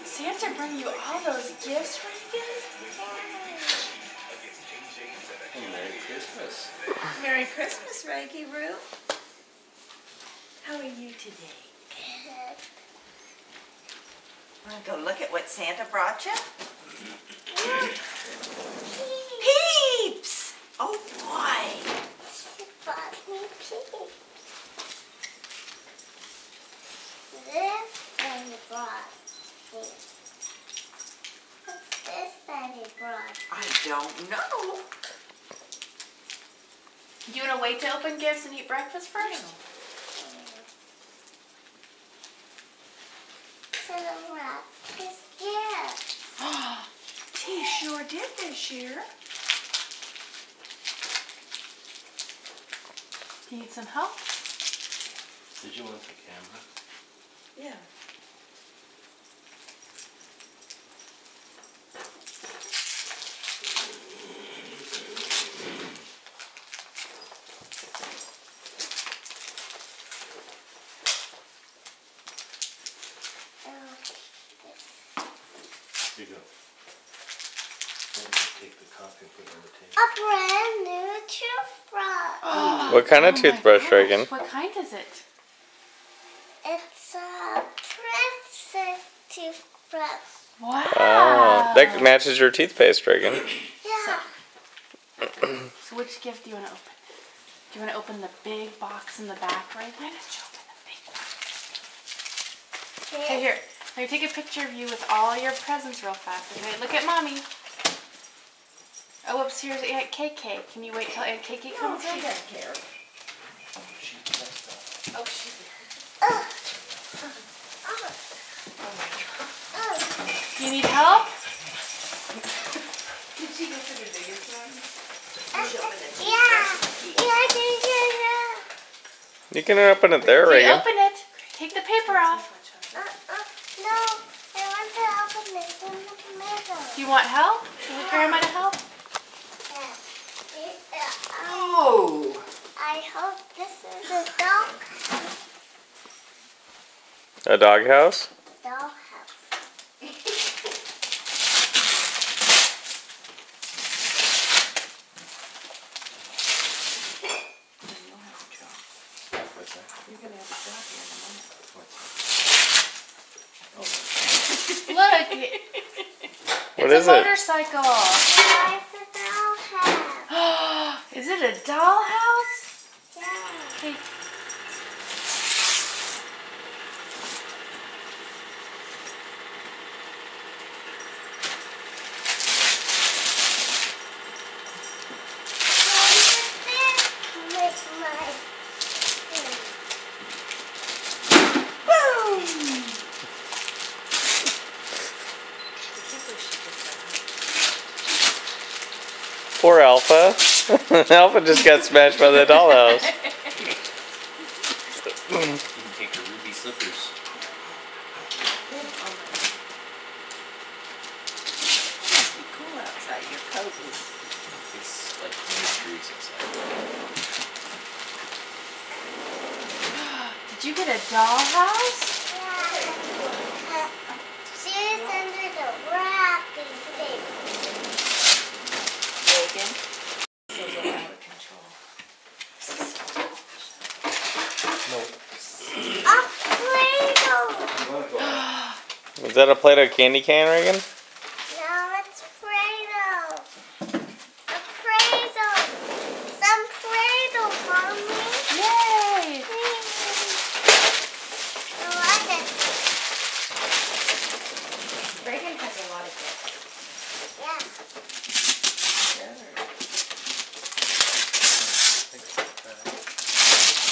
Santa bring you all those gifts, Reagan? Merry Christmas. Merry Christmas, Reggie Roo. How are you today? Good. Want to go look at what Santa brought you? Peeps! Oh boy! She bought me peeps. This Daddy brought me. What's this Daddy brought? I don't know. Do you want to wait to open gifts and eat breakfast first? So the wrap is gift. He sure did this year. Do you need some help? Did you want the camera? Yeah. Here you go. Then you take the coffee and put it on the table. A brand new toothbrush. What kind of my toothbrush, gosh, Reagan? What kind is it? It's a princess toothbrush. Wow. That matches your toothpaste, Reagan. Yeah. So which gift do you want to open? Do you want to open the big box in the back, right? Why don't you open the big box? Okay, here. Let me take a picture of you with all your presents real fast. Okay, look at Mommy. Oh, whoops, here's Aunt KK. Can you wait till Aunt KK comes She in? doesn't care. She messed up. Oh, she You need help? Did she go for the biggest one? Yeah. You can open it there, Okay, Reagan. open it. Take the paper off. No, I want to open this in the tomato. Do you want help? Should we Grandma to help? Oh! I hope this is a dog A doghouse? house. What's that? You're going to have a job here in a moment. What's that? Look. What It's is a it? motorcycle. Why is the dog house? Is it a dollhouse? Yeah. Okay. Poor Alpha. Alpha just got smashed by the dollhouse. You can take the ruby slippers. It's cool outside. You're cozy. It's like 20 degrees outside. Did you get a dollhouse? She's under the wrapping paper. Reagan. So you're out of control. A Play-Doh. Is that a Play-Doh candy can, Reagan? No, it's Play-Doh. A Play-Doh. Some Play-Doh, Mommy. Yay! I like it. Reagan has a lot of gifts. Yeah.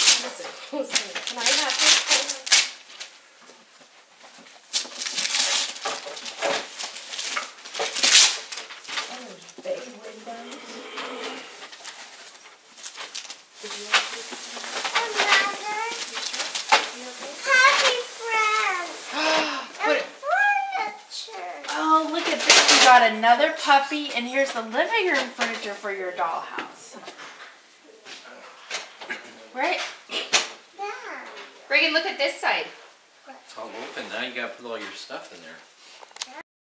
Can I have this? Oh, big windows. Did you want to Another happy friend. Put And it- furniture. Oh, look at this. You got another puppy, and here's the living room furniture for your dollhouse. Right? Yeah. Reagan, look at this side. It's all open now. You gotta put all your stuff in there.